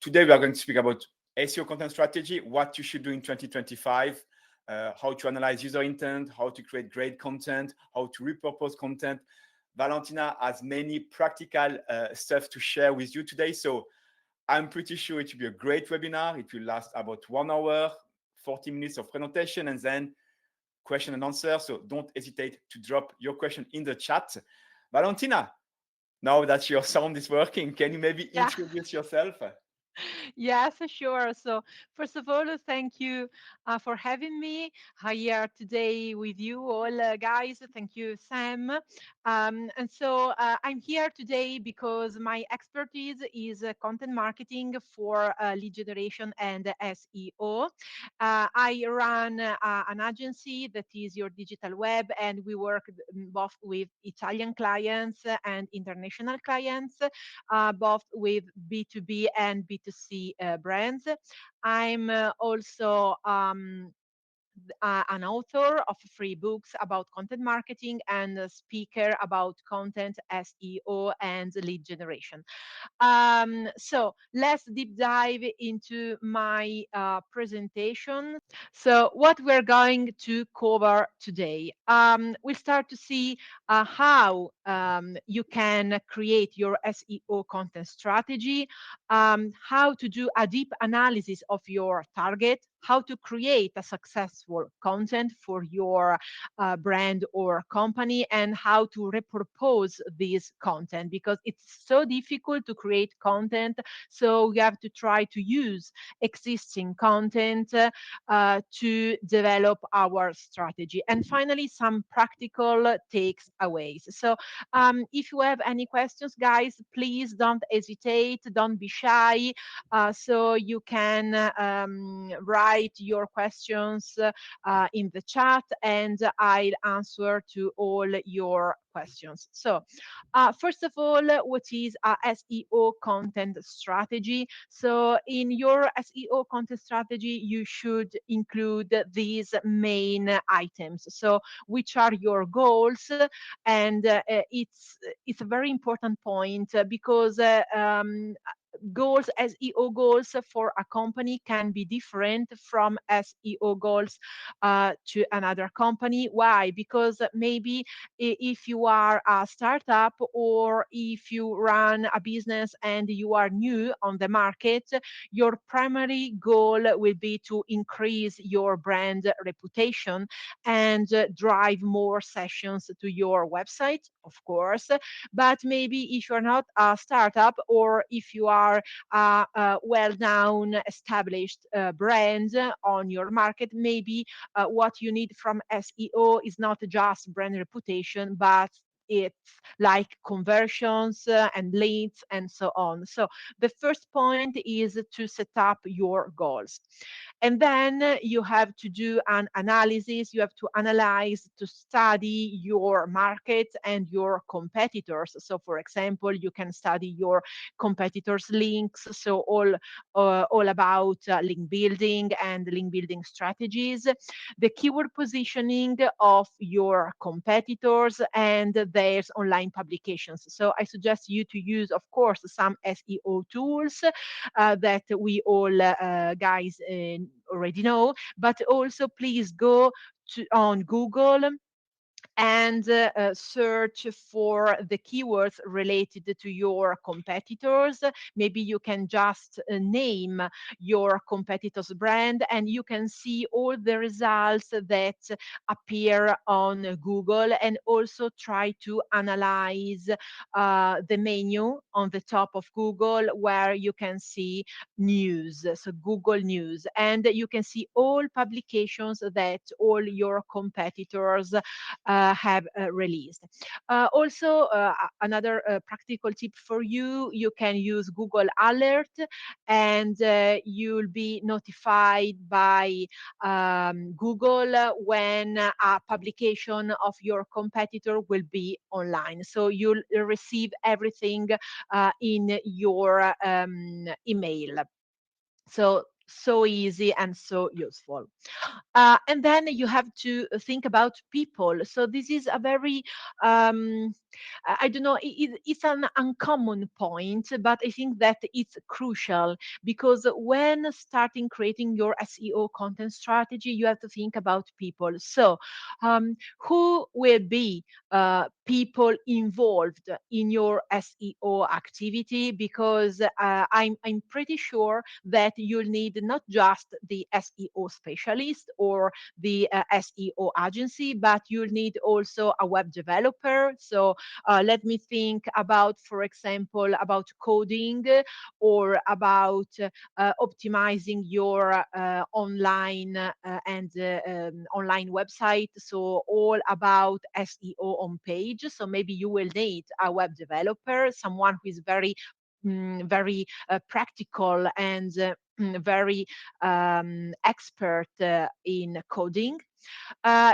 Today, we are going to speak about SEO content strategy, what you should do in 2025, how to analyze user intent, how to create great content, how to repurpose content. Valentina has many practical stuff to share with you today. So I'm pretty sure it will be a great webinar. It will last about 1 hour, 40 minutes of presentation, and then question and answer. So don't hesitate to drop your question in the chat. Valentina, now that your sound is working, can you maybe introduce yourself? Yes, sure. So, first of all, thank you for having me here today with you all, guys. Thank you, Sam. I'm here today because my expertise is content marketing for lead generation and SEO. I run an agency that is Your Digital Web, and we work both with Italian clients and international clients, both with B2B and B2C brands. I'm also an author of free books about content marketing and a speaker about content, SEO, and lead generation. So let's deep dive into my presentation. So what we're going to cover today, we'll start to see how you can create your SEO content strategy, how to do a deep analysis of your target, how to create a successful content for your brand or company, and how to repurpose this content, because it's so difficult to create content. So we have to try to use existing content to develop our strategy. And finally, some practical takeaways. So if you have any questions, guys, please don't hesitate, don't be shy. So you can write your questions in the chat, and I'll answer to all your questions. So, first of all, what is a SEO content strategy? So, in your SEO content strategy, you should include these main items. So, which are your goals? And it's a very important point because goals, SEO goals for a company can be different from SEO goals to another company. Why? Because maybe if you are a startup or if you run a business and you are new on the market, your primary goal will be to increase your brand reputation and drive more sessions to your website, of course. But maybe if you're not a startup, or if you are a well-known established brand on your market, maybe what you need from SEO is not just brand reputation, but it's like conversions and leads and so on. So the first point is to set up your goals. And then you have to do an analysis. You have to analyze, to study your market and your competitors. So, for example, you can study your competitors' links. So, all about link building and link building strategies, the keyword positioning of your competitors, and their online publications. So, I suggest you to use, of course, some SEO tools that we all guys already know, but also please go on Google and search for the keywords related to your competitors. Maybe you can just name your competitor's brand, and you can see all the results that appear on Google, and also try to analyze the menu on the top of Google where you can see news, so Google News, and you can see all publications that all your competitors have released. Also, another practical tip for you, you can use Google Alert, and you'll be notified by Google when a publication of your competitor will be online. So you'll receive everything in your email. So easy and so useful. And then you have to think about people. So this is a very I don't know, it's an uncommon point, but I think that it's crucial because when starting creating your SEO content strategy, you have to think about people. So, who will be people involved in your SEO activity? Because I'm pretty sure that you'll need not just the SEO specialist or the SEO agency, but you'll need also a web developer. So let me think about, for example, about coding or about optimizing your online website. So all about SEO on page. So maybe you will need a web developer, someone who is very practical and very expert in coding.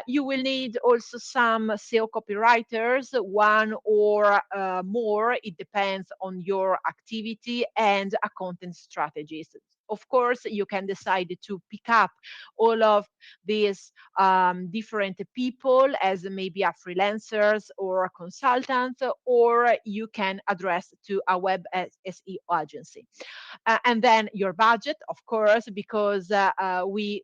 You will need also some SEO copywriters, one or more. It depends on your activity, and a content strategist. Of course, you can decide to pick up all of these different people as maybe a freelancers or a consultant, or you can address to a web SEO agency. And then your budget, of course, because we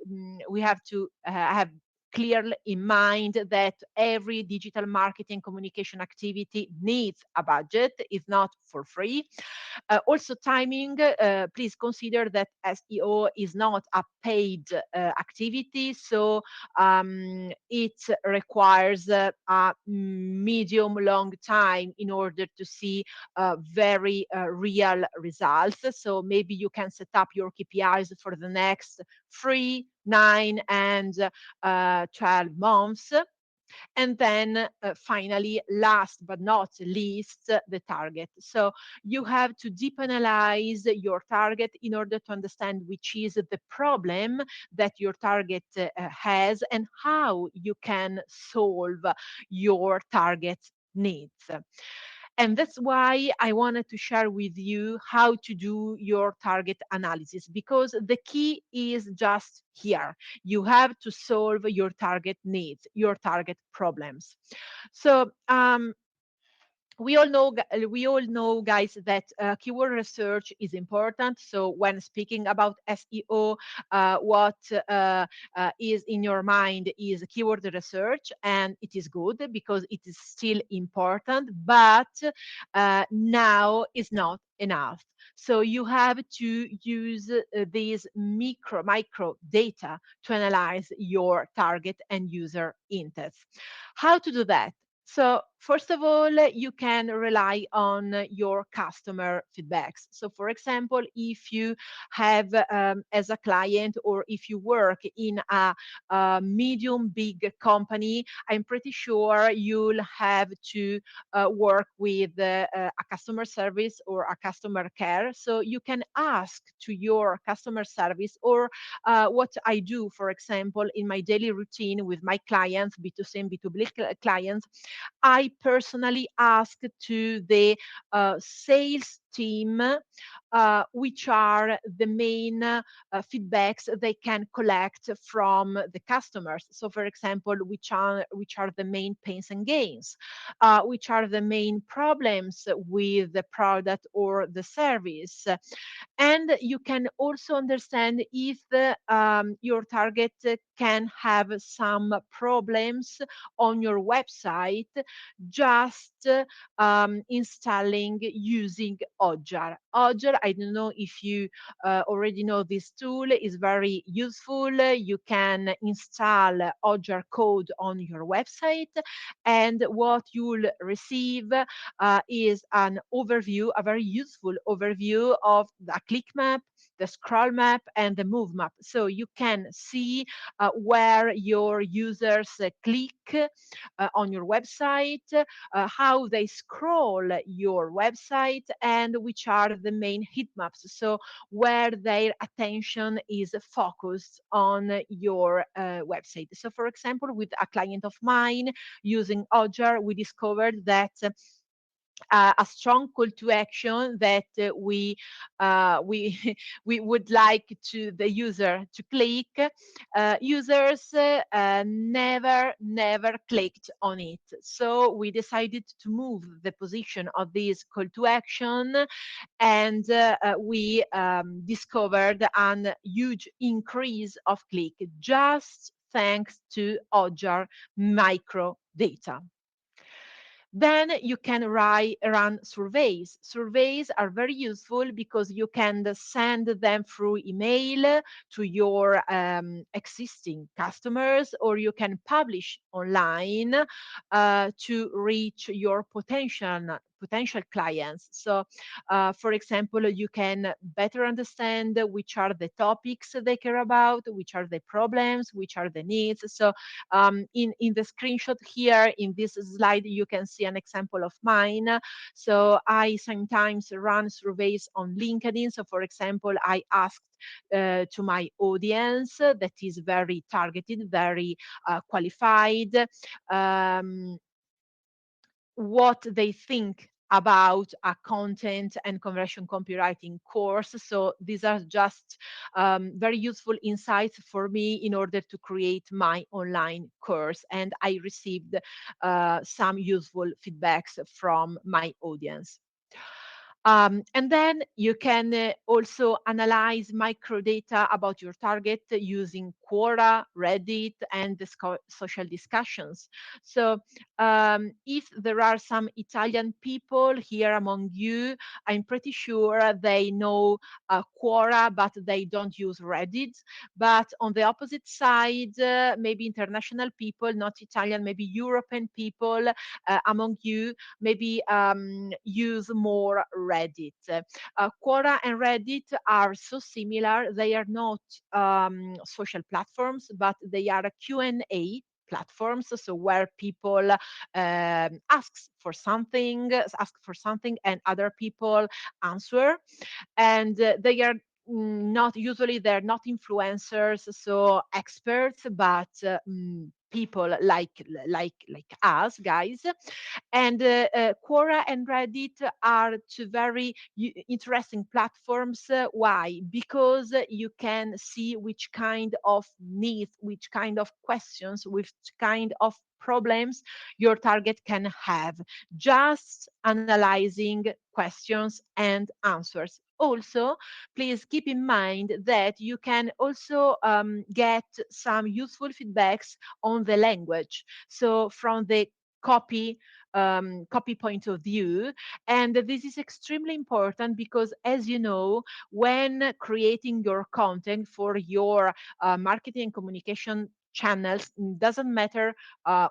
have to have clearly in mind that every digital marketing communication activity needs a budget. It's not for free. Also timing, please consider that SEO is not a paid activity, so it requires a medium long time in order to see very real results. So maybe you can set up your KPIs for the next 3, 9, and 12 months. And then finally, last but not least, the target. So you have to deep analyze your target in order to understand which is the problem that your target has and how you can solve your target needs. And that's why I wanted to share with you how to do your target analysis, because the key is just here. You have to solve your target needs, your target problems. So, we all know, guys, that keyword research is important. So when speaking about SEO, what is in your mind is keyword research, and it is good because it is still important, but now is not enough. So you have to use these micro data to analyze your target and user intents. How to do that? So first of all, you can rely on your customer feedbacks. So for example, if you have as a client, or if you work in a medium big company, I'm pretty sure you'll have to work with a customer service or a customer care. So you can ask to your customer service, or what I do, for example, in my daily routine with my clients, B2C and B2B clients, I personally ask to the sales team which are the main feedbacks they can collect from the customers. So, for example, which are the main pains and gains, which are the main problems with the product or the service, and you can also understand if your target can have some problems on your website just installing using Ojar. Ojar, I don't know if you already know this tool, is very useful. You can install Ojar code on your website, and what you'll receive is an overview, a very useful overview of the click map, the scroll map, and the move map. So you can see where your users click on your website, how they scroll your website, and which are the main heat maps. So where their attention is focused on your website. So for example, with a client of mine using Ojar, we discovered that a strong call to action that we we would like to the user to click. Users never clicked on it, so we decided to move the position of this call to action, and we discovered a huge increase of click just thanks to Ojar micro data. Then you can run surveys. Surveys are very useful because you can send them through email to your existing customers, or you can publish online to reach your potential clients. So, for example, you can better understand which are the topics they care about, which are the problems, which are the needs. So, in the screenshot here in this slide, you can see an example of mine. So I sometimes run surveys on LinkedIn. So for example, I asked to my audience that is very targeted, very qualified, um, what they think about a content and conversion copywriting course. So these are just very useful insights for me in order to create my online course. And I received some useful feedbacks from my audience. And then you can also analyze microdata about your target using Quora, Reddit, and the social discussions. So if there are some Italian people here among you, I'm pretty sure they know Quora, but they don't use Reddit. But on the opposite side, maybe international people, not Italian, maybe European people among you, maybe use more Reddit. Quora and Reddit are so similar. They are not social platforms, but they are a Q&A platforms, so where people ask for something and other people answer, and they are not usually, they're not influencers, so experts, but people like us guys. And Quora and Reddit are two very interesting platforms. Why? Because you can see which kind of needs, which kind of questions, which kind of problems your target can have, just analyzing questions and answers. Also, please keep in mind that you can also get some useful feedbacks on the language. So from the copy copy point of view. And this is extremely important because, as you know, when creating your content for your marketing and communication channels, doesn't matter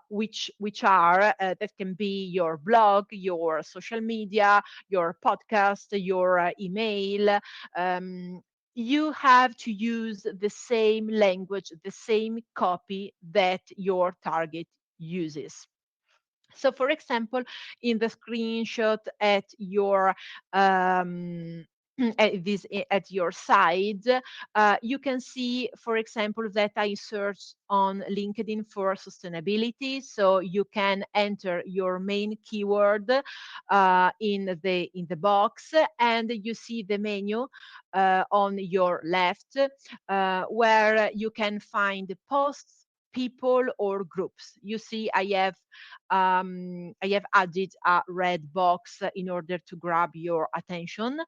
which are, that can be your blog, your social media, your podcast, your email, you have to use the same language, the same copy that your target uses. So, for example, in the screenshot at your at your side, you can see, for example, that I searched on LinkedIn for sustainability. So you can enter your main keyword in the box, and you see the menu on your left, where you can find posts, people, or groups. You see, I have added a red box in order to grab your attention.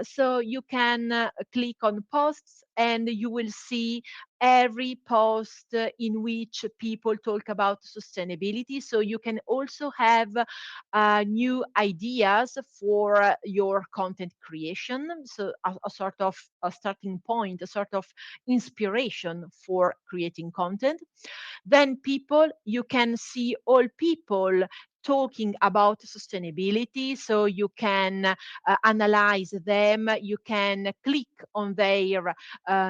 So you can click on posts, and you will see every post in which people talk about sustainability. So you can also have new ideas for your content creation. So a sort of a starting point, a sort of inspiration for creating content. Then people, you can see all people talking about sustainability, so you can analyze them, you can click on their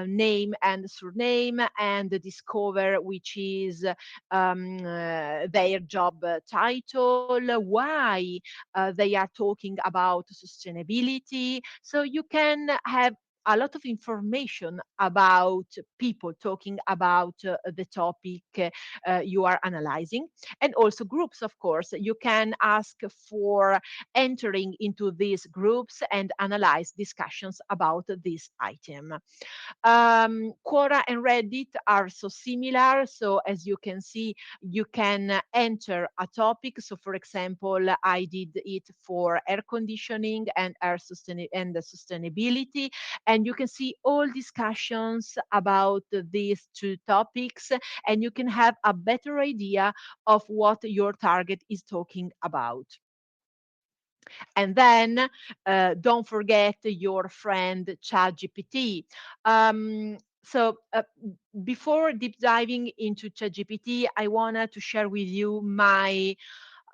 name and surname and discover which is their job title, why they are talking about sustainability. So you can have a lot of information about people talking about the topic you are analyzing, and also groups, of course. You can ask for entering into these groups and analyze discussions about this item. Quora and Reddit are so similar. So as you can see, you can enter a topic. So for example, I did it for air conditioning and and the sustainability. And you can see all discussions about these two topics, and you can have a better idea of what your target is talking about. And then don't forget your friend ChatGPT. So before deep diving into ChatGPT, I wanted to share with you my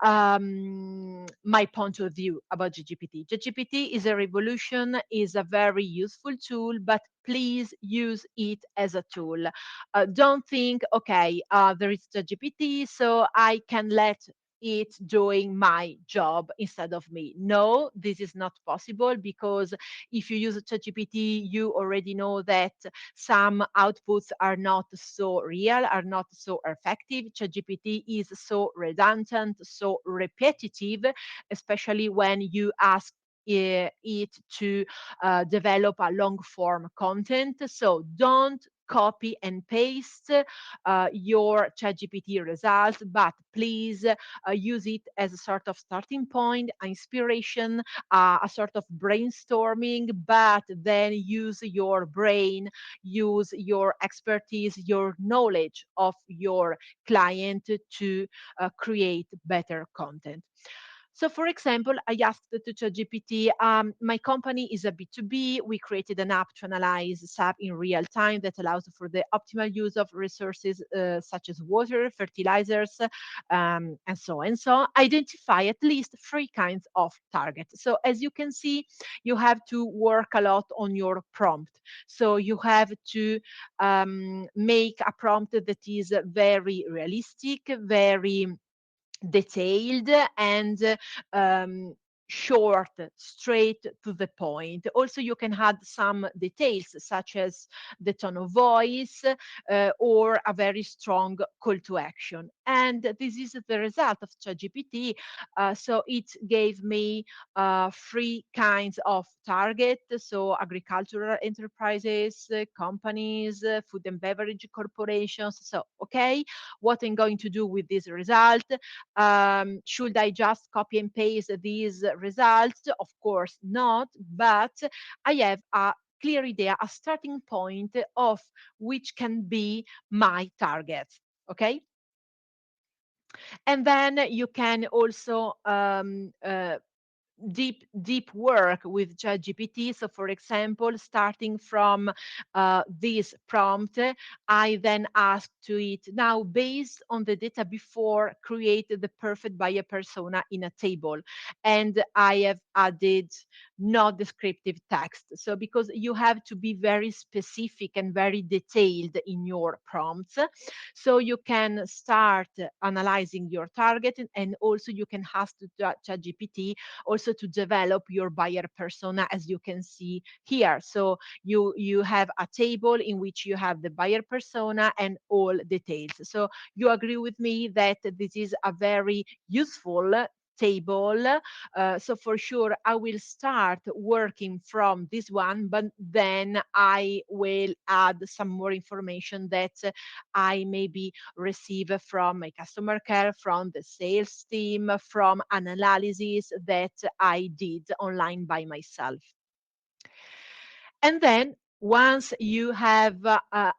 point of view about GPT. GPT is a revolution, is a very useful tool, but please use it as a tool. Don't think, okay, there is GPT, so I can let it doing my job instead of me. No, this is not possible, because if you use ChatGPT, you already know that some outputs are not so real, are not so effective. ChatGPT is so redundant, so repetitive, especially when you ask it to develop a long form content. So don't copy and paste your ChatGPT results, but please use it as a sort of starting point, inspiration, a sort of brainstorming, but then use your brain, use your expertise, your knowledge of your client to create better content. So, for example, I asked to ChatGPT, my company is a B2B. We created an app to analyze SAP in real time that allows for the optimal use of resources such as water, fertilizers, and so on. So, identify at least three kinds of targets. So, as you can see, you have to work a lot on your prompt. So, you have to make a prompt that is very realistic, very detailed, and um, short, straight to the point. Also, you can add some details such as the tone of voice or a very strong call to action. And this is the result of ChatGPT. So it gave me three kinds of target. So agricultural enterprises, companies, food and beverage corporations. So, okay, what I'm going to do with this result? Should I just copy and paste these results? Of course not, but I have a clear idea, a starting point of which can be my targets. Okay. And then you can also deep work with ChatGPT. So, for example, starting from this prompt, I then asked to it, now based on the data before, create the perfect buyer persona in a table, and I have added not descriptive text. So, because you have to be very specific and very detailed in your prompts, so you can start analyzing your target, and also you can ask to ChatGPT also to develop your buyer persona, as you can see here. So you have a table in which you have the buyer persona and all details. So you agree with me that this is a very useful table. So for sure, I will start working from this one, but then I will add some more information that I maybe receive from my customer care, from the sales team, from an analysis that I did online by myself. And then once you have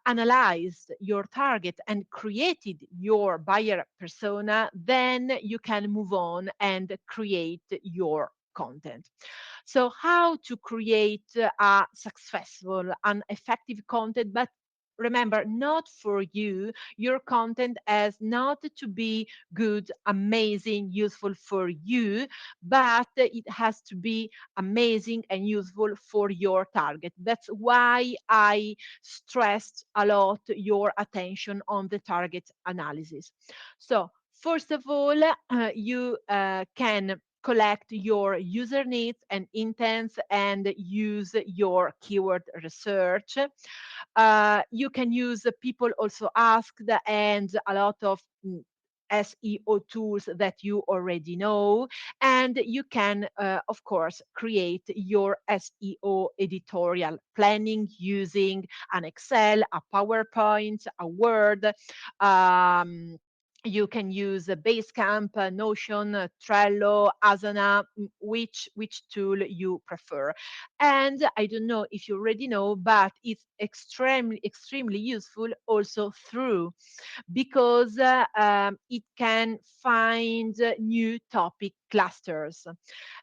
analyzed your target and created your buyer persona, then you can move on and create your content. So, how to create a successful and effective content, but remember, not for you. Your content has not to be good, amazing, useful for you, but it has to be amazing and useful for your target. That's why I stressed a lot your attention on the target analysis. So, first of all, you can collect your user needs and intents and use your keyword research. You can use people also asked and a lot of SEO tools that you already know, and you can, of course, create your SEO editorial planning using an Excel, a PowerPoint, a Word. Um, you can use Basecamp, Notion, Trello, Asana, which tool you prefer. And I don't know if you already know, but it's extremely useful also through because it can find new topic clusters.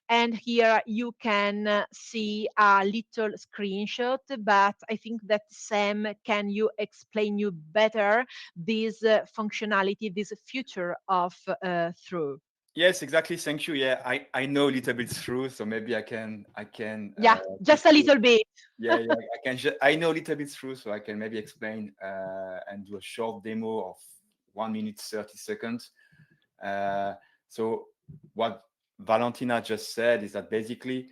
And here you can see a little screenshot, but I think that Sam, can you explain you better this functionality, this feature of through? Yes, exactly. Thank you. Yeah, I know a little bit through, so maybe I can Yeah, give just a you. little bit. Yeah, yeah. I know a little bit through, so I can maybe explain and do a short demo of 1 minute 30 seconds. Uh, so what Valentina just said is that basically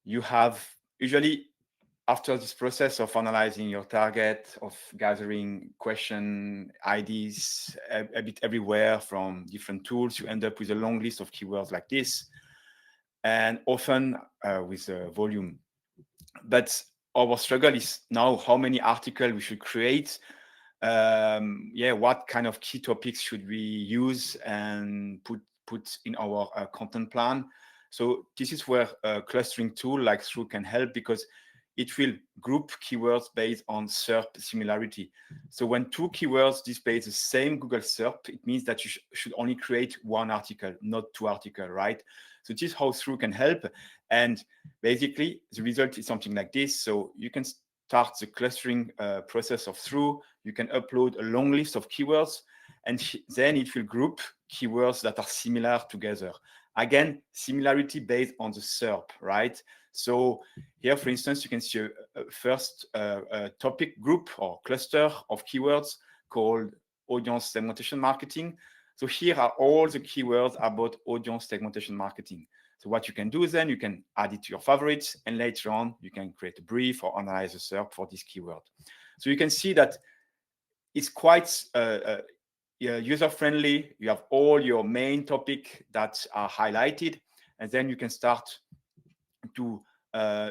you have usually after this process of analyzing your target, of gathering question IDs a bit everywhere from different tools, you end up with a long list of keywords like this, and often with a volume. But our struggle is now how many articles we should create. Yeah, what kind of key topics should we use and put in our content plan? So this is where a clustering tool like thruuu can help, because it will group keywords based on SERP similarity. So when two keywords display the same Google SERP, it means that you should only create one article, not two articles, right? So this is how thruuu can help. And basically, the result is something like this. So you can start the clustering process of thruuu. You can upload a long list of keywords, and then it will group keywords that are similar together. Again, similarity based on the SERP, right? So here, for instance, you can see a first topic group or cluster of keywords called audience segmentation marketing. So here are all the keywords about audience segmentation marketing. So what you can do then, you can add it to your favorites, and later on, you can create a brief or analyze a SERP for this keyword. So you can see that it's quite user-friendly. You have all your main topic that are highlighted, and then you can start to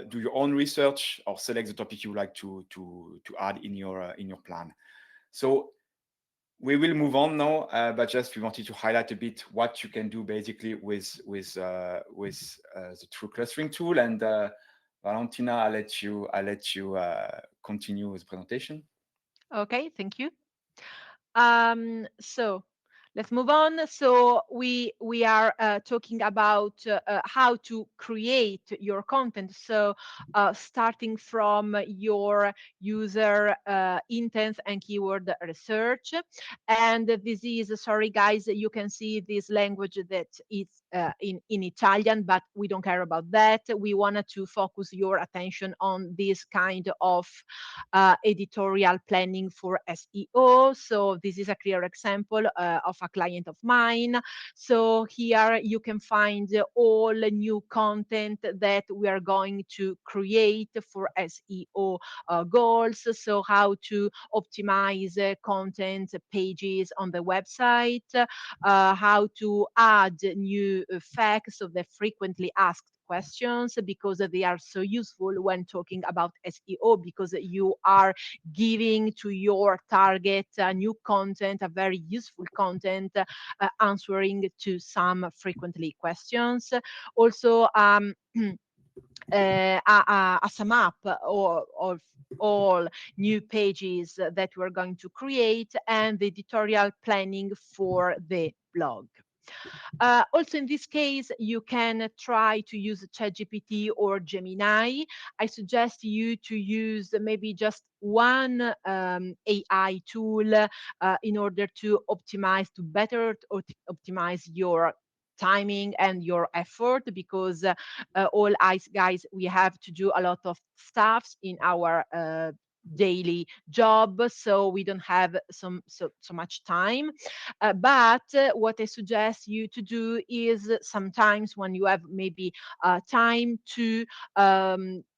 do your own research or select the topic you would like to add in your plan. So we will move on now, but just we wanted to highlight a bit what you can do basically with the thruuu clustering tool. And Valentina, I'll let you continue with the presentation. Okay, thank you. So let's move on. So we are talking about how to create your content. So starting from your user intents and keyword research. And this is, sorry guys, you can see this language that is in Italian, but we don't care about that. We wanted to focus your attention on this kind of editorial planning for SEO. So this is a clear example of a client of mine. So here you can find all new content that we are going to create for SEO goals. So how to optimize content pages on the website, how to add new facts of the frequently asked questions, because they are so useful when talking about SEO, because you are giving to your target new content, a very useful content, answering to some frequently questions. Also, a sum up of all new pages that we're going to create, and the editorial planning for the blog. Also, in this case, you can try to use ChatGPT or Gemini. I suggest you to use maybe just one AI tool in order to optimize, to better optimize your timing and your effort, because all us guys, we have to do a lot of stuffs in our daily job, so we don't have so much time. But what I suggest you to do is sometimes when you have maybe time to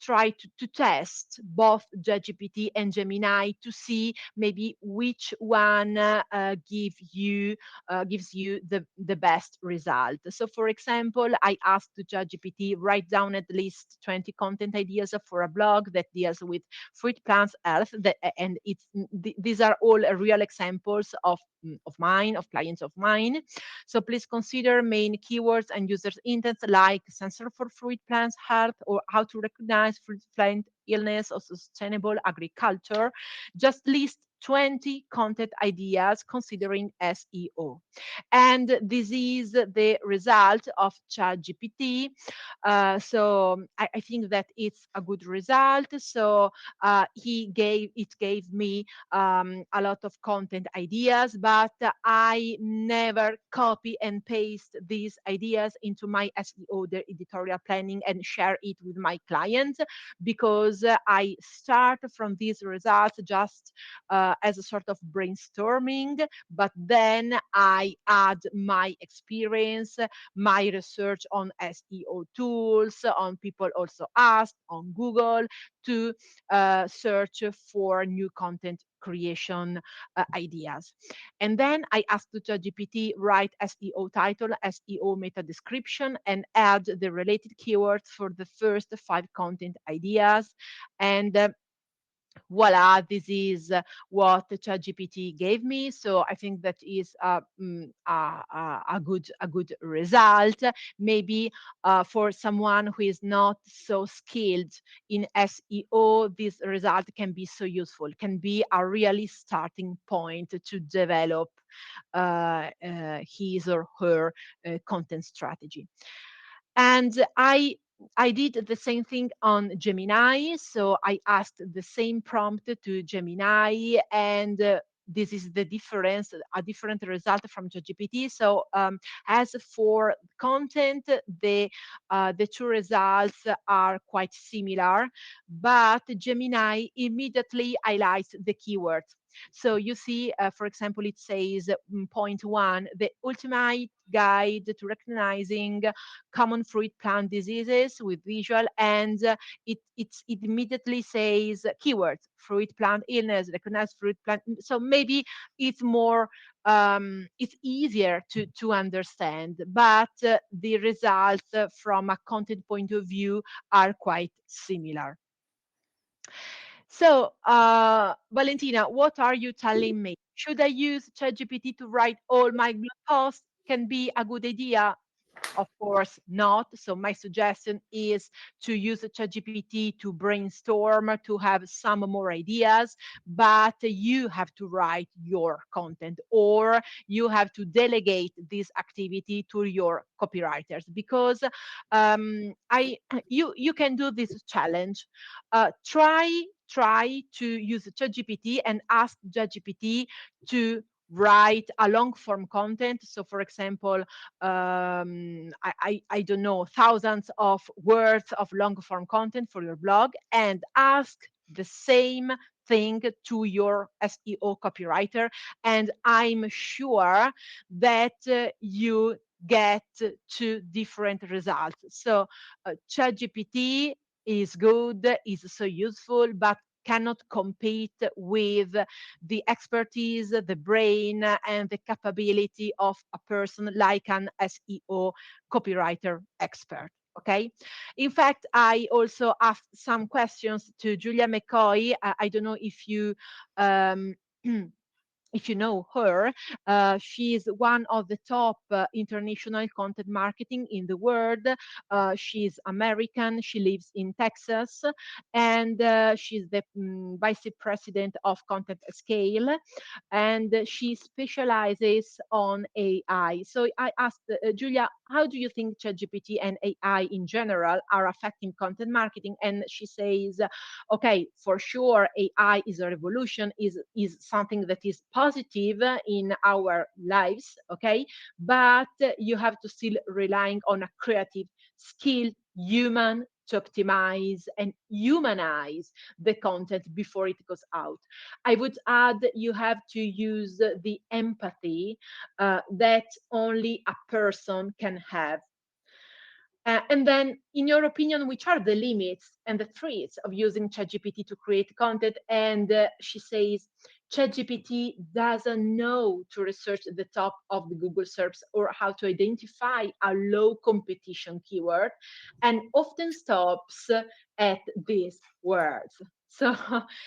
try to test both ChatGPT and Gemini to see maybe which one gives you the best result. So, for example, I asked to ChatGPT write down at least 20 content ideas for a blog that deals with fruit plants health. And these are all real examples of mine, of clients of mine. So please consider main keywords and users' intents like sensor for fruit plants health or how to recognize fruit plant illness or sustainable agriculture. Just list 20 content ideas considering SEO. And this is the result of ChatGPT. So I think that it's a good result. So it gave me a lot of content ideas, but I never copy and paste these ideas into my SEO, the editorial planning, and share it with my clients, because I start from these results just as a sort of brainstorming, but then I add my experience, my research on SEO tools, on people also asked on Google to search for new content creation ideas. And then I asked the ChatGPT write SEO title, SEO meta description, and add the related keywords for the first 5 content ideas. And voila, this is what the ChatGPT gave me. So I think that is a good result. Maybe for someone who is not so skilled in SEO, this result can be so useful, can be a really starting point to develop his or her content strategy. And I did the same thing on Gemini. So I asked the same prompt to Gemini, and this is the difference, a different result from ChatGPT. So as for content, the two results are quite similar, but Gemini immediately highlights the keywords. So you see, for example, it says point one, the ultimate guide to recognizing common fruit plant diseases with visual, and it immediately says keywords: fruit plant illness, recognize fruit plant. So maybe it's more it's easier to understand, but the results from a content point of view are quite similar. So, Valentina, what are you telling me? Should I use ChatGPT to write all my blog posts? Can be a good idea. Of course not. So my suggestion is to use ChatGPT to brainstorm, to have some more ideas, but you have to write your content, or you have to delegate this activity to your copywriters, because I you can do this challenge. Try to use ChatGPT and ask ChatGPT to write a long form content. So for example, I don't know, thousands of words of long form content for your blog, and ask the same thing to your SEO copywriter. And I'm sure that you get two different results. So ChatGPT is good, is so useful, but cannot compete with the expertise, the brain, and the capability of a person like an SEO copywriter expert. Okay. In fact, I also asked some questions to Julia McCoy. I don't know um, if you know her. She is one of the top international content marketing in the world. She's American. She lives in Texas, and she's the vice president of Content Scale, and she specializes on AI. So I asked Julia, how do you think ChatGPT and AI in general are affecting content marketing? And she says, okay, for sure, AI is a revolution, is something that is positive in our lives, okay? But you have to still relying on a creative, skilled human to optimize and humanize the content before it goes out. I would add you have to use the empathy that only a person can have. And then, in your opinion, which are the limits and the threats of using ChatGPT to create content? And she says, ChatGPT doesn't know to research the top of the Google SERPs or how to identify a low competition keyword, and often stops at these words. So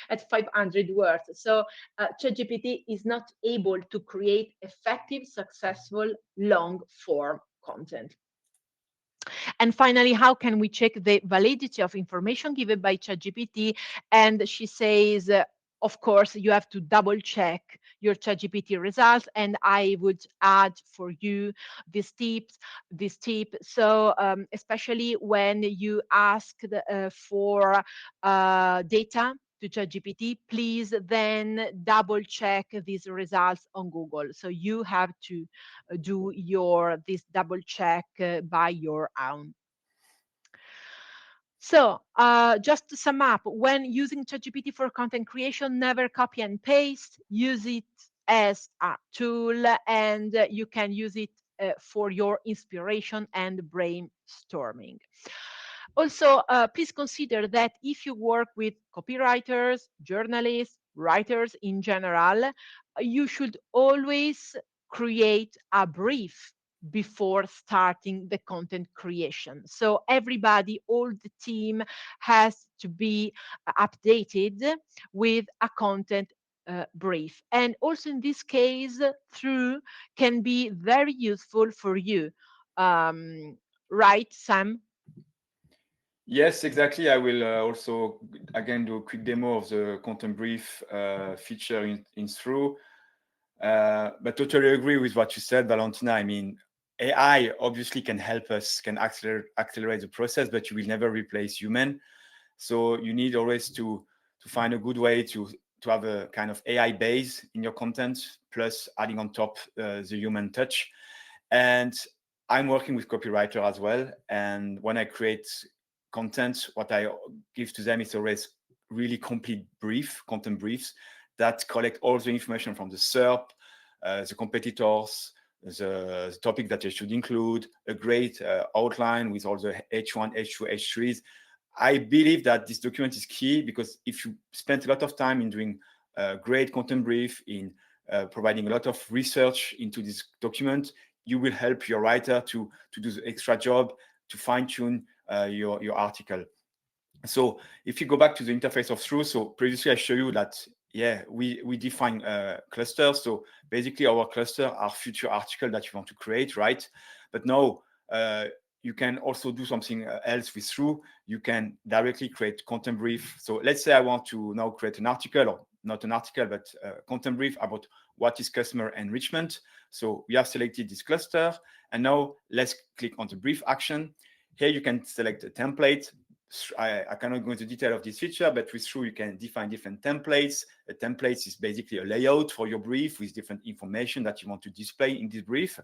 at 500 words. So ChatGPT is not able to create effective, successful, long form content. And finally, how can we check the validity of information given by ChatGPT? And she says, of course, you have to double check your ChatGPT results. And I would add for you this tip. So especially when you ask for data to ChatGPT, please then double check these results on Google. So you have to do this double check by your own. So just to sum up, when using ChatGPT for content creation, never copy and paste. Use it as a tool, and you can use it for your inspiration and brainstorming. Also, please consider that if you work with copywriters, journalists, writers in general, you should always create a brief before starting the content creation. So everybody, all the team has to be updated with a content brief. And also in this case, through can be very useful for you. Right, Sam? Yes, exactly. I will also again do a quick demo of the content brief feature in through. But totally agree with what you said, Valentina. I mean, AI obviously can help us, can accelerate the process, but you will never replace human. So you need always to find a good way to have a kind of AI base in your content, plus adding on top the human touch. And I'm working with copywriter as well. And when I create content, what I give to them is always really complete content briefs that collect all the information from the SERP, the competitors, the topic that they should include, a great outline with all the H1, H2, H3s. I believe that this document is key because if you spend a lot of time in doing a great content brief, in providing a lot of research into this document, you will help your writer to do the extra job, to fine-tune your article. So if you go back to the interface of through, so previously I showed you that, yeah, we define clusters. So basically our cluster are future articles that you want to create, right? But now you can also do something else with through. You can directly create content brief. So let's say I want to now create an article, or not an article, but a content brief about what is customer enrichment. So we have selected this cluster, and now let's click on the brief action. Here you can select a template. I cannot go into detail of this feature, but with through you can define different templates. A template is basically a layout for your brief with different information that you want to display in this brief.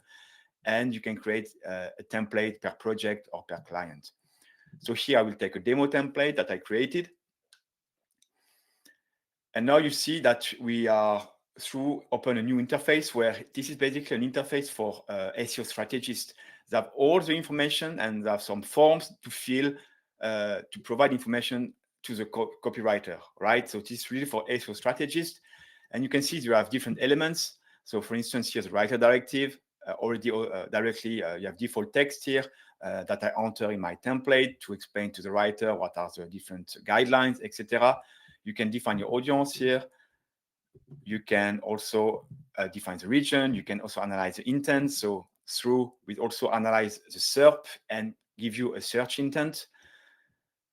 And you can create a template per project or per client. So here I will take a demo template that I created. And now you see that we are through open a new interface where this is basically an interface for SEO strategists. They have all the information and they have some forms to fill to provide information to the copywriter, right? So this is really for SEO strategists. And you can see you have different elements. So for instance, here's a writer directive. Already directly, you have default text here that I enter in my template to explain to the writer what are the different guidelines, etc. You can define your audience here. You can also define the region. You can also analyze the intent. So through, we also analyze the SERP and give you a search intent.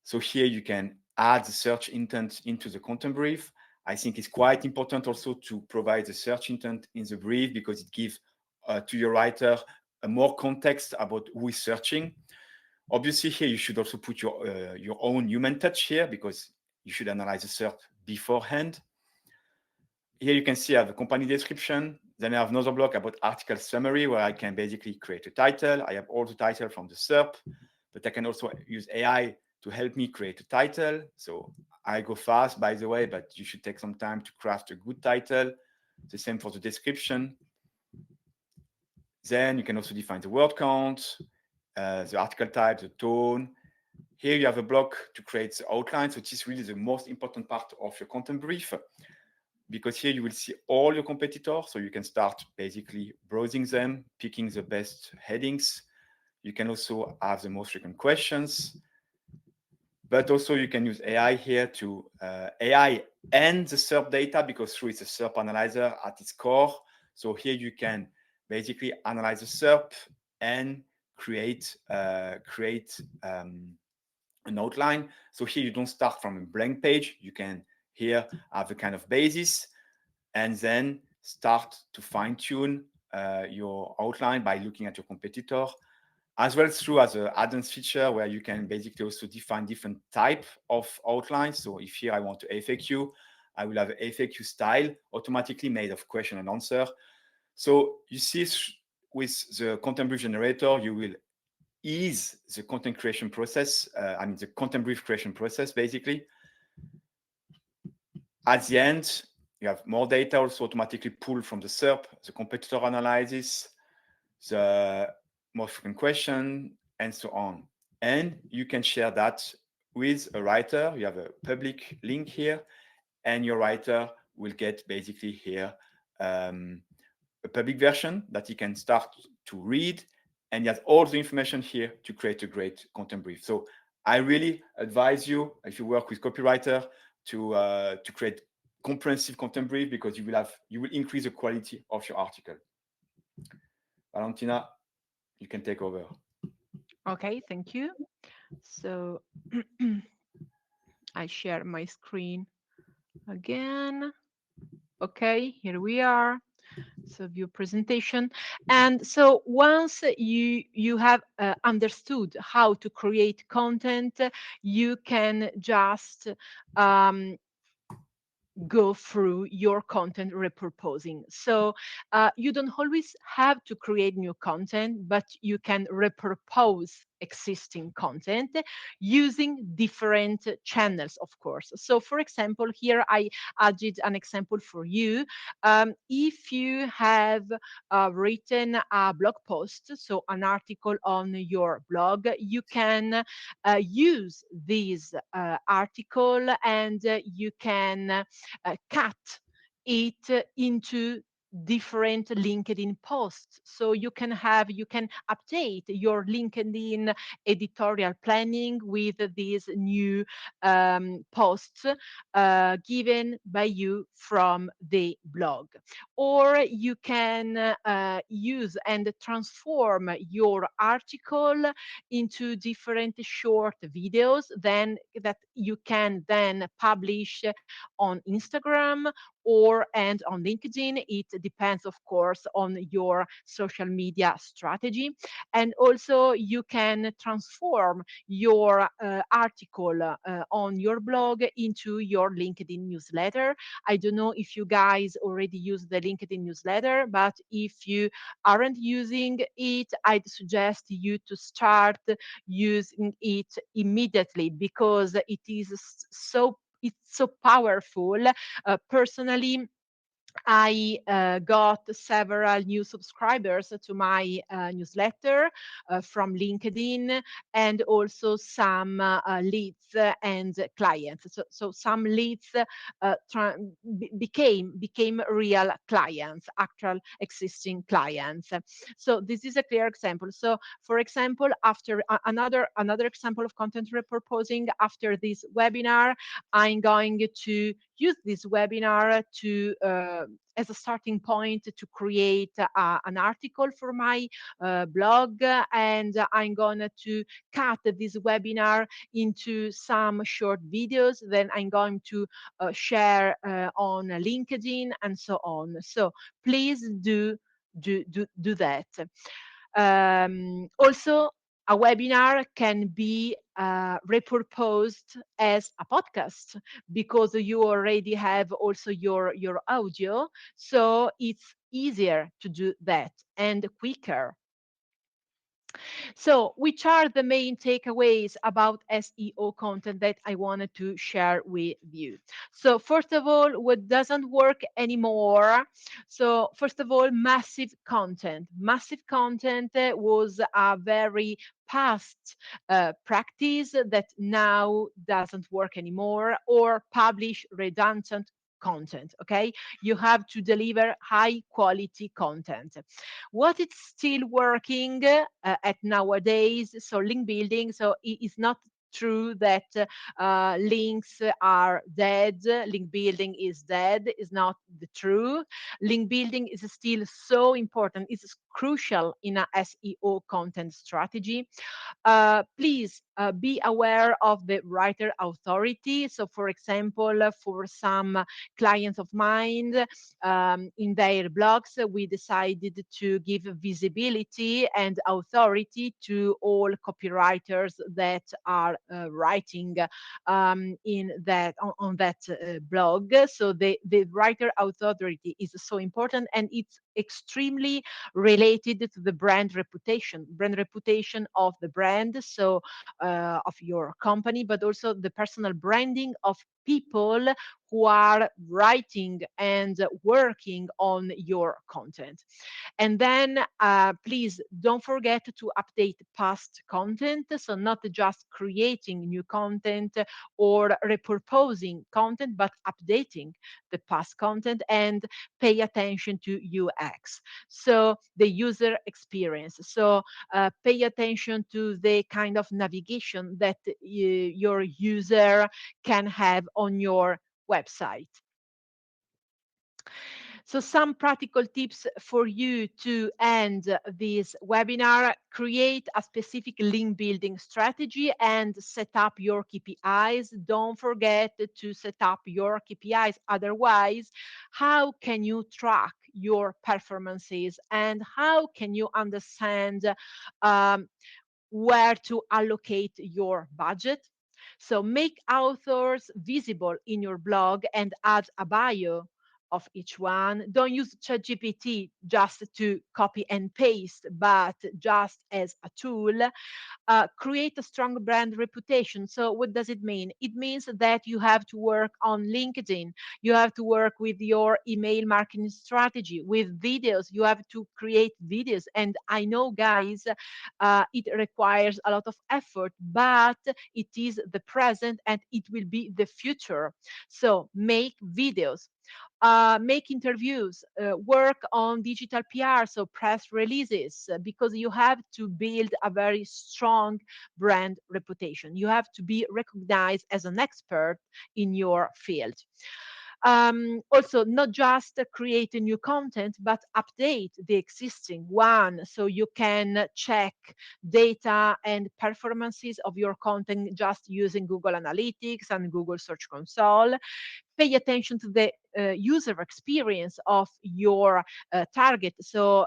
So here you can add the search intent into the content brief. I think it's quite important also to provide the search intent in the brief because it gives to your writer a more context about who is searching. Obviously, here you should also put your own human touch here because you should analyze the SERP beforehand. Here you can see I have a company description. Then I have another block about article summary where I can basically create a title. I have all the title from the SERP, but I can also use AI to help me create a title. So I go fast, by the way, but you should take some time to craft a good title. The same for the description. Then you can also define the word count, the article type, the tone. Here you have a block to create the outline. So this is really the most important part of your content brief, because here you will see all your competitors. So you can start basically browsing them, picking the best headings. You can also have the most frequent questions, but also you can use AI here to AI and the SERP data, because through it's a SERP analyzer at its core. So here you can basically analyze the SERP and create an outline. So here you don't start from a blank page. You can here have a kind of basis and then start to fine tune your outline by looking at your competitor, as well through as an add-ons feature where you can basically also define different type of outlines. So if here I want to FAQ, I will have an FAQ style automatically made of question and answer. So you see with the content brief generator, you will ease the content creation process. The content brief creation process, basically. At the end, you have more data also automatically pulled from the SERP, the competitor analysis, the most frequent question, and so on. And you can share that with a writer. You have a public link here, and your writer will get basically here a public version that he can start to read, and he has all the information here to create a great content brief. So I really advise you, if you work with copywriter, to create comprehensive content brief, because you will increase the quality of your article. Valentina, you can take over. Okay, thank you. So I share my screen again. Okay, here we are. So view presentation. And so once you have understood how to create content, you can just go through your content repurposing. So you don't always have to create new content, but you can repurpose existing content using different channels, of course. So for example, here I added an example for you. If you have written a blog post, so an article on your blog, you can use this article and you can cut it into different LinkedIn posts. So you can update your LinkedIn editorial planning with these new posts given by you from the blog. Or you can use and transform your article into different short videos then that you can then publish on Instagram or and on LinkedIn. It depends, of course, on your social media strategy. And also you can transform your article on your blog into your LinkedIn newsletter. I don't know if you guys already use the LinkedIn newsletter, but if you aren't using it, I'd suggest you to start using it immediately because it's so powerful. Personally, I got several new subscribers to my newsletter from LinkedIn and also some leads and clients. So some leads became real clients, actual existing clients. So this is a clear example. So for example, after another example of content repurposing, after this webinar, I'm going to use this webinar to as a starting point to create an article for my blog, and I'm going to cut this webinar into some short videos. Then I'm going to share on LinkedIn and so on. So please do that. Also, a webinar can be repurposed as a podcast because you already have also your audio, so it's easier to do that and quicker. So, which are the main takeaways about SEO content that I wanted to share with you? So, first of all, what doesn't work anymore? So, first of all, massive content. Massive content was a very past practice that now doesn't work anymore, or publish redundant content. Okay, you have to deliver high quality content. What is still working at nowadays? So link building. So it is not true that links are dead. Link building is dead. Is not the true. Link building is still so important. It's crucial in a SEO content strategy. Please be aware of the writer authority. So, for example, for some clients of mine, in their blogs, we decided to give visibility and authority to all copywriters that are writing in that on that blog. So the writer authority is so important, and it's extremely related to the brand reputation of the brand, so of your company, but also the personal branding of people who are writing and working on your content. And then please don't forget to update past content. So, not just creating new content or repurposing content, but updating the past content, and pay attention to UX. So, the user experience. So, pay attention to the kind of navigation that your user can have on your website. So, some practical tips for you to end this webinar: create a specific link building strategy and set up your KPIs. Don't forget to set up your KPIs. Otherwise, how can you track your performances, and how can you understand um, where to allocate your budget? So make authors visible in your blog and add a bio of each one. Don't use ChatGPT just to copy and paste, but just as a tool. Create a strong brand reputation. So, what does it mean? It means that you have to work on LinkedIn, you have to work with your email marketing strategy, with videos. You have to create videos. And I know, guys, it requires a lot of effort, but it is the present and it will be the future. So, make videos, make interviews, work on digital PR, so press releases, because you have to build a very strong brand reputation. You have to be recognized as an expert in your field. Also, not just create a new content, but update the existing one, so you can check data and performances of your content just using Google Analytics and Google Search Console. Pay attention to the user experience of your target. So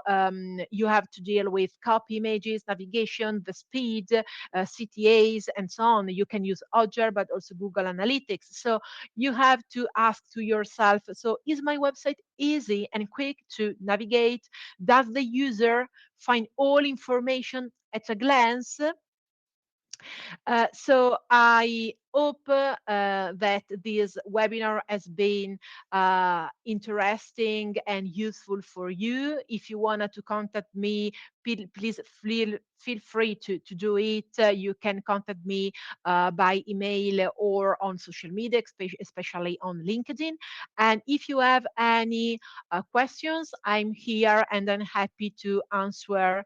you have to deal with copy, images, navigation, the speed, CTAs, and so on. You can use Hotjar, but also Google Analytics. So you have to ask to yourself, so is my website easy and quick to navigate? Does the user find all information at a glance? So I hope that this webinar has been interesting and useful for you. If you wanted to contact me, please feel free to do it. You can contact me by email or on social media, especially on LinkedIn. And if you have any questions, I'm here and I'm happy to answer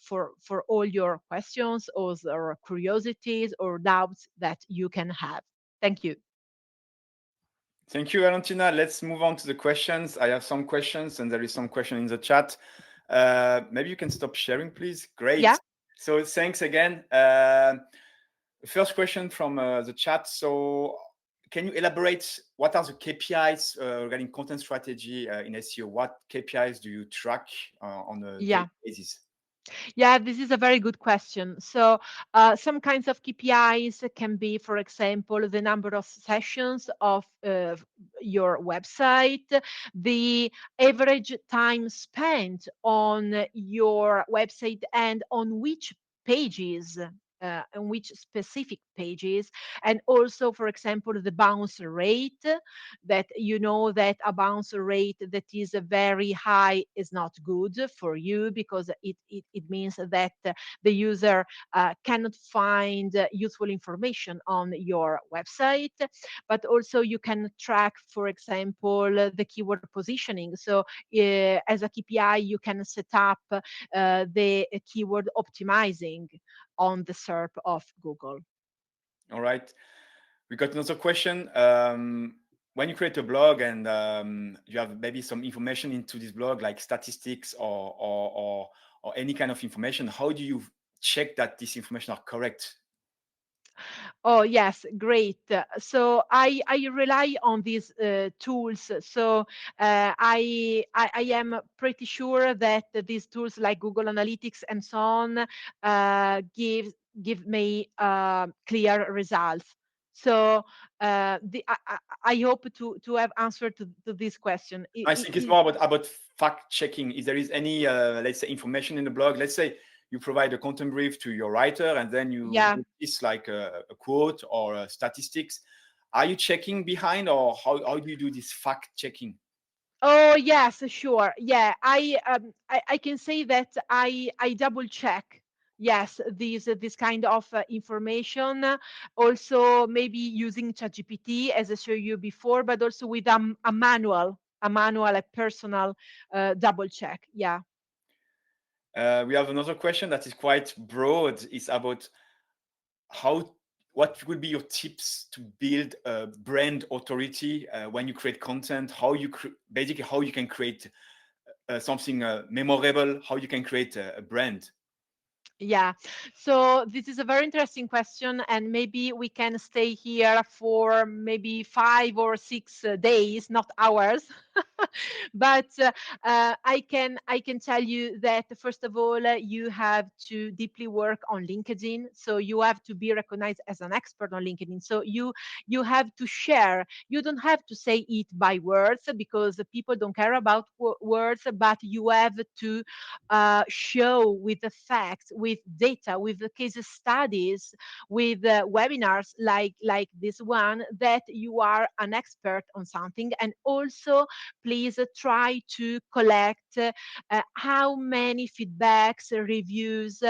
for all your questions or curiosities or doubts that you can have. Thank you. Thank you, Valentina. Let's move on to the questions. I have some questions, and there is some question in the chat. Maybe you can stop sharing, please. Great. Yeah. So thanks again. First question from the chat. So can you elaborate what are the KPIs regarding content strategy in SEO? What KPIs do you track on a daily basis? Yeah, this is a very good question. So, some kinds of KPIs can be, for example, the number of sessions of your website, the average time spent on your website, and on which pages. On which specific pages, and also, for example, the bounce rate, that you know that a bounce rate that is very high is not good for you, because it means that the user cannot find useful information on your website. But also you can track, for example, the keyword positioning. So as a KPI, you can set up the keyword optimizing on the SERP of Google. All right. We got another question. When you create a blog and you have maybe some information into this blog, like statistics or any kind of information, how do you check that this information are correct? Oh, yes, great. So I rely on these tools. So I am pretty sure that these tools like Google Analytics and so on give me clear results. So I hope to have answered to this question. I think it's more about fact checking. If there is any, let's say, information in the blog, let's say you provide a content brief to your writer and then you Yeah. it's like a quote or statistics. Are you checking behind, or how do you do this fact checking? Oh yes, sure. Yeah, I can say that I double check. Yes, this kind of information. Also, maybe using ChatGPT, as I showed you before, but also with a personal double check. Yeah. We have another question that is quite broad. It's about how what would be your tips to build a brand authority when you create content, how you basically how you can create something memorable, how you can create a brand. Yeah, so this is a very interesting question, and maybe we can stay here for maybe 5 or 6 days, not hours. But I can tell you that first of all, you have to deeply work on LinkedIn. So you have to be recognized as an expert on LinkedIn. So you have to share. You don't have to say it by words, because people don't care about words, but you have to show with the facts, with data, with the case studies, with webinars like this one, that you are an expert on something. And also, please try to collect how many feedbacks, reviews,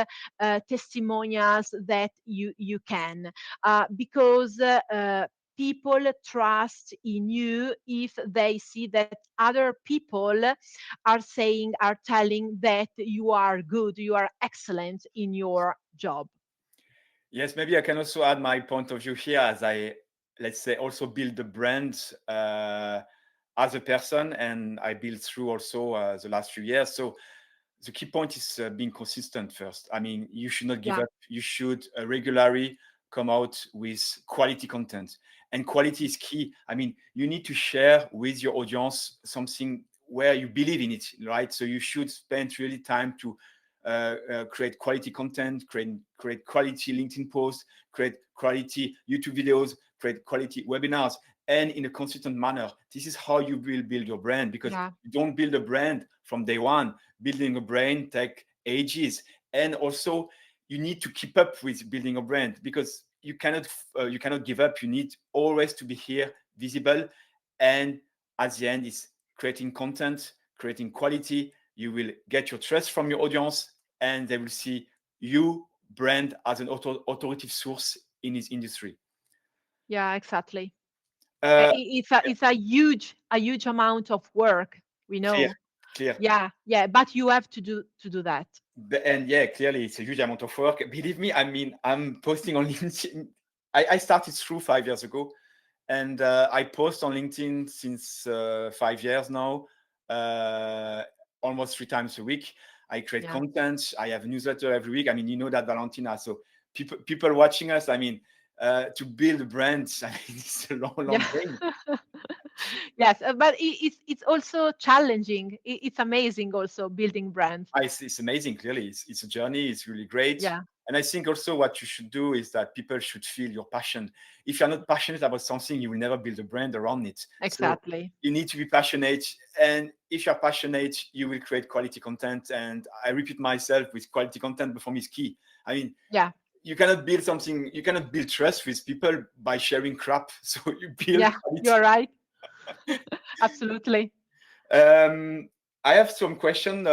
testimonials that you can, because people trust in you if they see that other people are telling that you are good, you are excellent in your job. Yes, maybe I can also add my point of view here, as I, let's say, also build the brand as a person, and I built through also the last few years. So the key point is being consistent first. I mean, you should not give Yeah, up. You should regularly come out with quality content, and quality is key. I mean, you need to share with your audience something where you believe in it, right? So you should spend really time to create quality content, create quality LinkedIn posts, create quality YouTube videos, create quality webinars, and in a consistent manner. This is how you will build your brand, because yeah, you don't build a brand from day one. Building a brand take ages, and also you need to keep up with building a brand, because you cannot give up. You need always to be here, visible, and at the end is creating content, creating quality. You will get your trust from your audience, and they will see you brand as an authoritative source in this industry. yeah, exactly. Uh, It's a huge amount of work, we clear, know. clear. Yeah, yeah, but you have to do that. And yeah, clearly it's a huge amount of work. Believe me, I mean, I'm posting on LinkedIn. I started through 5 years ago, and I post on LinkedIn since 5 years now, uh, almost 3 times a week. I create Yeah, content. I have a newsletter every week. I mean, you know that, Valentina. So people watching us, I mean, to build a brand, I mean, it's a long, long yeah. game. Yes, but it's also challenging. It's amazing also building brands. It's amazing. Clearly, it's a journey. It's really great. Yeah, And I think also what you should do is that people should feel your passion. If you're not passionate about something, you will never build a brand around it. So exactly. you need to be passionate. And if you're passionate, you will create quality content. And I repeat myself, with quality content, but for me, is key. I mean, Yeah, you cannot build something, you cannot build trust with people by sharing crap. So you build yeah, you're quality. right. Absolutely. Um, I have some question,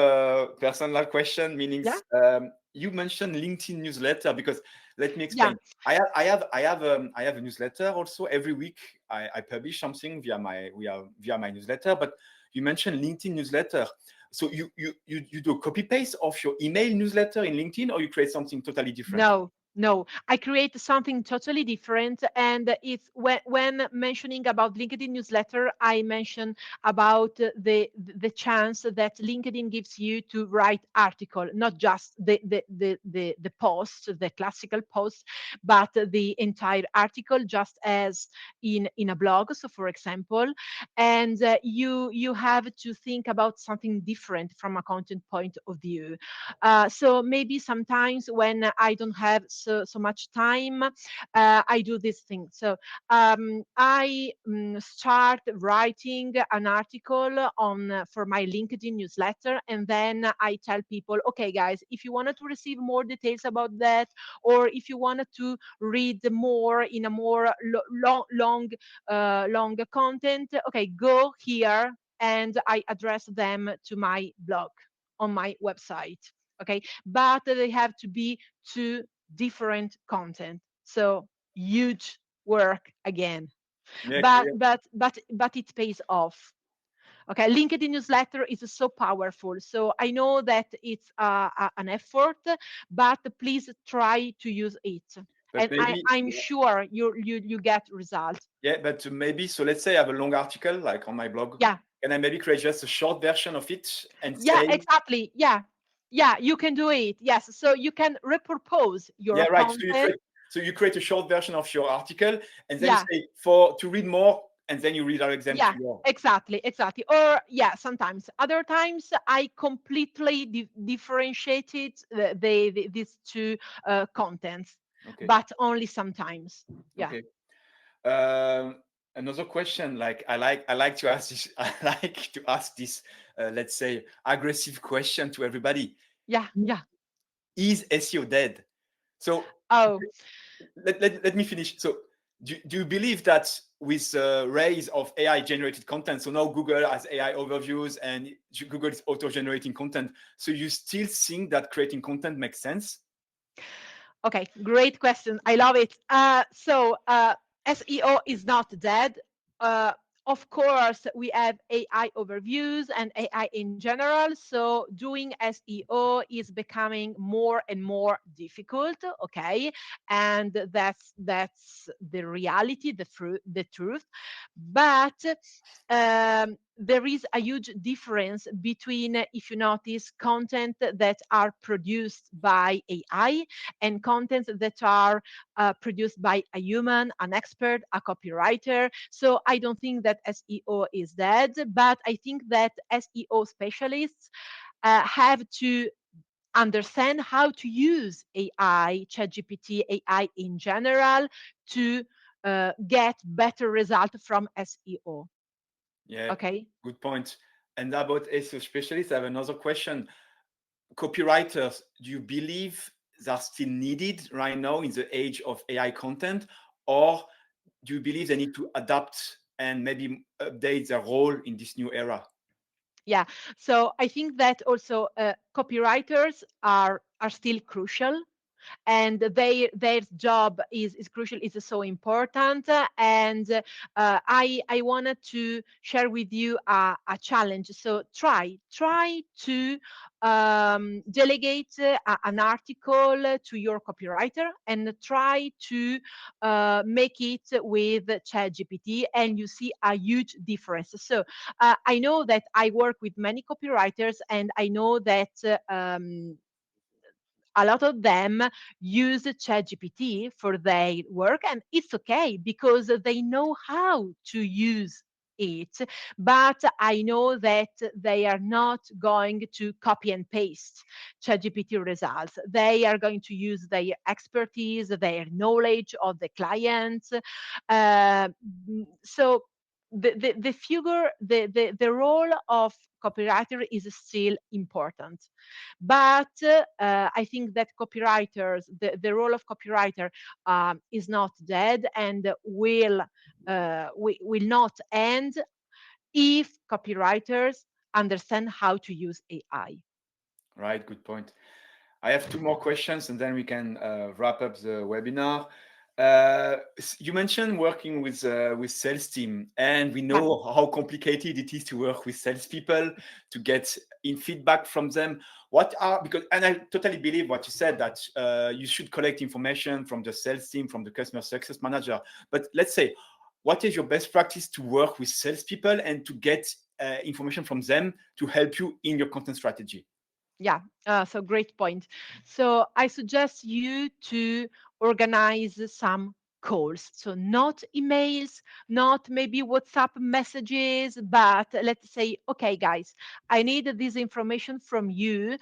personal question, meaning Yeah, you mentioned LinkedIn newsletter because let me yeah. explain. I have a newsletter also every week. I publish something via my newsletter, but you mentioned LinkedIn newsletter. So you do copy paste of your email newsletter in LinkedIn, or you create something totally different? No, no. I create something totally different. And it's when mentioning about LinkedIn newsletter, I mention about the chance that LinkedIn gives you to write article, not just the post, the classical post, but the entire article, just as in a blog. So, for example, and you have to think about something different from a content point of view. So maybe sometimes when I don't have so much time, I do this thing. So I start writing an article on for my LinkedIn newsletter, and then I tell people, okay, guys, if you wanted to receive more details about that, or if you wanted to read more in a more long content, okay, go here, and I address them to my blog on my website. Okay, but they have to be two different content, so huge work again, Yeah, but it pays off. Okay, LinkedIn newsletter is so powerful, so I know that it's an effort, but please try to use it, but and maybe I'm sure you get results. yeah, but maybe so. Let's say I have a long article like on my blog. Yeah, Can I maybe create just a short version of it and yeah, say, exactly. Yeah, yeah, you can do it. Yes, so you can repurpose yeah, your right. content. So you create a short version of your article, and then you Yeah, say for to read more, and then you redirect them to yeah, your. exactly, exactly. Or yeah, sometimes. Other times I completely differentiated these two contents, Okay. but only sometimes. Yeah, Okay. Another question, like I like to ask this. I like to ask this. Let's say aggressive question to everybody. yeah, yeah. Is SEO dead? So Oh, let me finish. So, do you believe that with the rise of AI generated content, so now Google has AI overviews and Google is auto generating content, so you still think that creating content makes sense? okay, great question. I love it. SEO is not dead. Uh, of course, we have AI overviews and AI in general. So doing SEO is becoming more and more difficult. Okay, and that's the reality, the truth. But there is a huge difference between, if you notice, content that are produced by AI and contents that are produced by a human, an expert, a copywriter. So I don't think that SEO is dead, but I think that SEO specialists have to understand how to use AI, ChatGPT, AI in general, to get better result from SEO. Yeah, Okay. good point. And about SEO specialists, I have another question. Copywriters, do you believe they're still needed right now in the age of AI content, or do you believe they need to adapt and maybe update their role in this new era? Yeah. So I think that also copywriters are still crucial, and their job is crucial, is so important. And I wanted to share with you a challenge. So try to delegate an article to your copywriter, and try to make it with ChatGPT, and you see a huge difference. So I know that I work with many copywriters, and I know that a lot of them use ChatGPT for their work, and it's okay because they know how to use it, but I know that they are not going to copy and paste ChatGPT results. They are going to use their expertise, their knowledge of the clients. Uh, so the figure, the role of copywriter is still important, but I think that copywriters, the role of copywriter is not dead and will not end if copywriters understand how to use AI. Right, good point. I have two more questions and then we can wrap up the webinar. You mentioned working with sales team, and we Yeah, know how complicated it is to work with salespeople to get in feedback from them. What are, because, and I totally believe what you said, that you should collect information from the sales team, from the customer success manager. But let's say, what is your best practice to work with salespeople and to get information from them to help you in your content strategy? yeah. So great point. So I suggest you to organize some calls. So not emails, not maybe WhatsApp messages, but let's say, okay, guys, I need this information from you.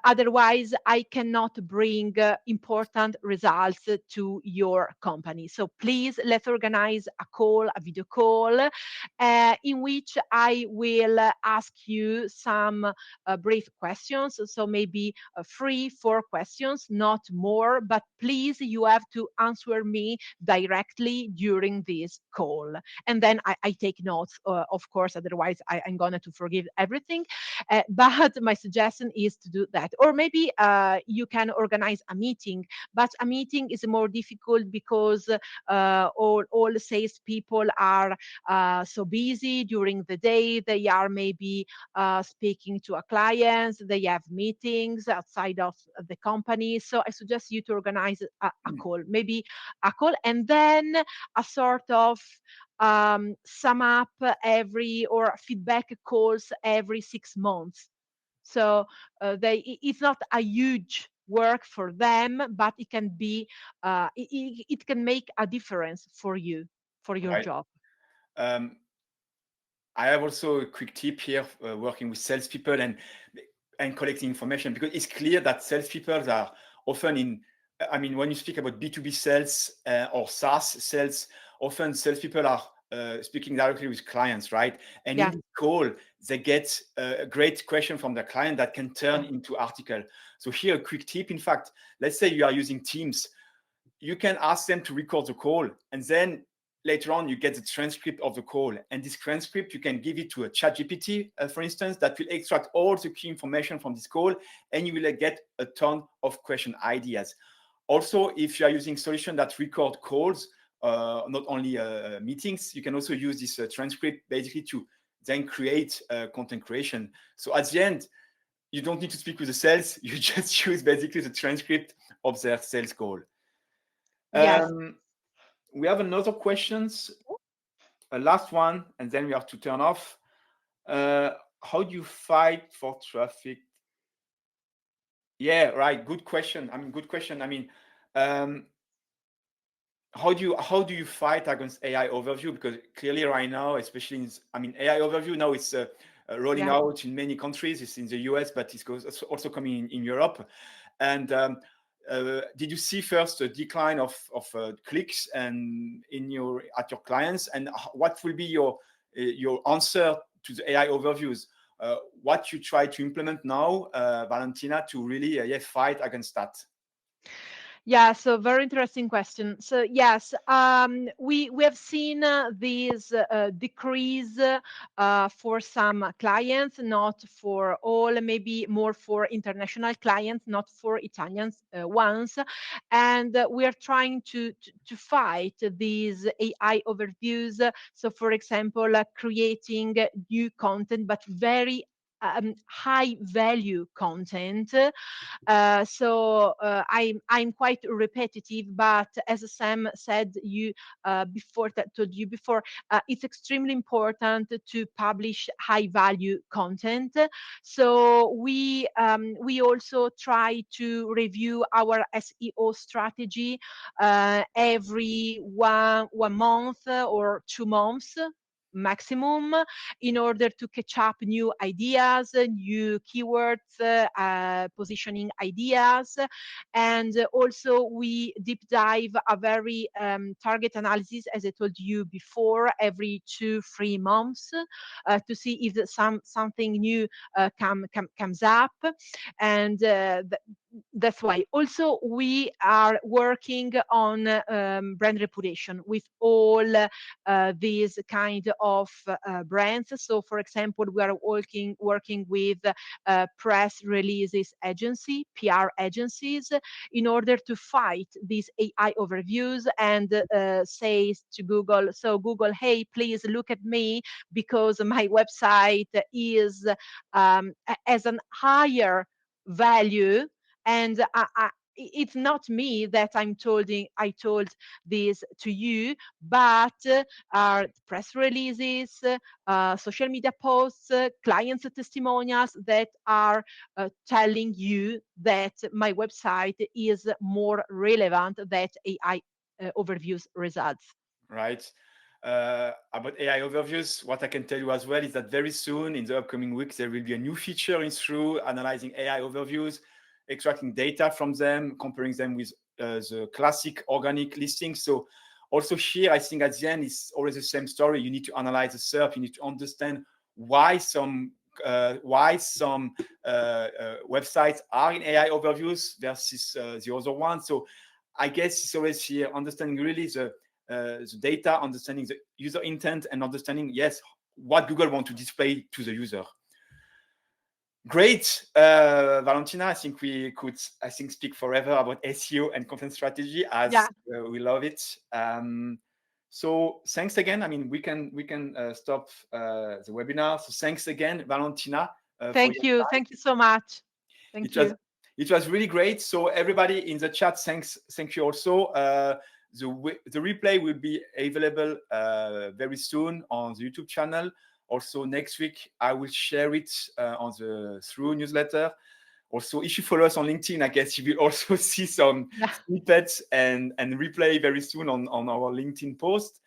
Otherwise, I cannot bring important results to your company. So please, let's organize a call, a video call, in which I will ask you some brief questions. So maybe 3, 4 questions, not more, but please, you have to answer me directly during this call. And then I take notes, of course, otherwise I'm going to forgive everything. But my suggestion is to do that. Or maybe you can organize a meeting, but a meeting is more difficult because all sales people are so busy during the day. They are maybe speaking to a clients, they have meetings outside of the company. So I suggest you to organize a call, maybe a call, and then a sort of sum up every or feedback calls every 6 months. So it's not a huge work for them, but it can be it can make a difference for you, for your Right. job. Um, I have also a quick tip here, working with salespeople and collecting information, because it's clear that salespeople are often in. I mean, when you speak about B2B sales or SaaS sales, often salespeople are speaking directly with clients, right? And in Yeah, this call, they get a great question from the client that can turn yeah, into article. So here, a quick tip. In fact, let's say you are using Teams, you can ask them to record the call, and then later on you get the transcript of the call, and this transcript you can give it to a chat gpt, for instance, that will extract all the key information from this call, and you will get a ton of question ideas. Also, if you are using solution that record calls, not only meetings, you can also use this transcript basically to then create content creation. So at the end, you don't need to speak with the sales, you just use basically the transcript of their sales call. yes. We have another questions, a last one, and then we have to turn off. Uh, how do you fight for traffic? Yeah, right. Good question. Good question. Um, how do you fight against AI overview? Because clearly, right now, especially AI overview now is rolling Yeah. out in many countries. It's in the US, but it's also coming in Europe. And did you see first a decline of clicks and at your clients? And what will be your answer to the AI overviews? What you try to implement now, Valentina, to really fight against that? Yeah, so very interesting question. So yes, we have seen this decrease for some clients, not for all, maybe more for international clients, not for Italian ones, and we are trying to fight these AI overviews. So, for example, creating new content, but very high value content. I'm quite repetitive, but as Sam said you before, that told you before, it's extremely important to publish high value content. So we also try to review our SEO strategy every one month or 2 months. maximum in order to catch up new ideas, new keywords, positioning ideas. And also we deep dive a very target analysis, as I told you before, every 2-3 months, to see if something new comes up. And that's why also we are working on brand reputation with all these kind of brands. So for example, we are working with press releases agency, PR agencies, in order to fight these AI overviews and say to Google, so Google, hey, please look at me because my website is as an higher value. And it's not me that I told this to you, but press releases, social media posts, clients testimonials that are telling you that my website is more relevant that AI overviews results. Right. About AI overviews, what I can tell you as well is that very soon in the upcoming weeks, there will be a new feature in through analyzing AI overviews, extracting data from them, comparing them with the classic organic listings. So also here, I think at the end, it's always the same story. You need to analyze the SERP. You need to understand why some websites are in AI overviews versus the other ones. So I guess it's always here understanding really the data, understanding the user intent, and understanding, yes, what Google want to display to the user. Great, Valentina. I think we could, speak forever about SEO and content strategy, as we love it. So thanks again. I mean, we can stop the webinar. So thanks again, Valentina. Thank you. Thank you so much. Thank you. It was really great. So everybody in the chat, thank you also. The replay will be available very soon on the YouTube channel. Also next week, I will share it on the thruuu newsletter. Also, if you follow us on LinkedIn, I guess you will also see some snippets and replay very soon on our LinkedIn post.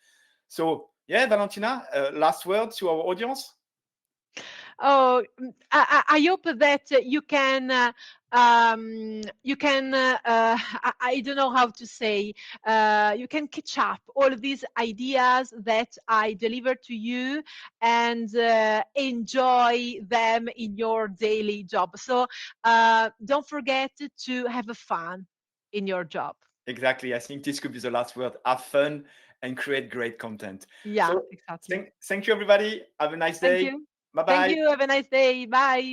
So yeah, Valentina, last word to our audience. Oh, I hope that you can I don't know how to say, you can catch up all of these ideas that I deliver to you and enjoy them in your daily job. So don't forget to have fun in your job. Exactly. I think this could be the last word. Have fun and create great content. Yeah, So exactly. thank you, everybody. Have a nice day. Thank you. Bye-bye. Thank you. Have a nice day. Bye.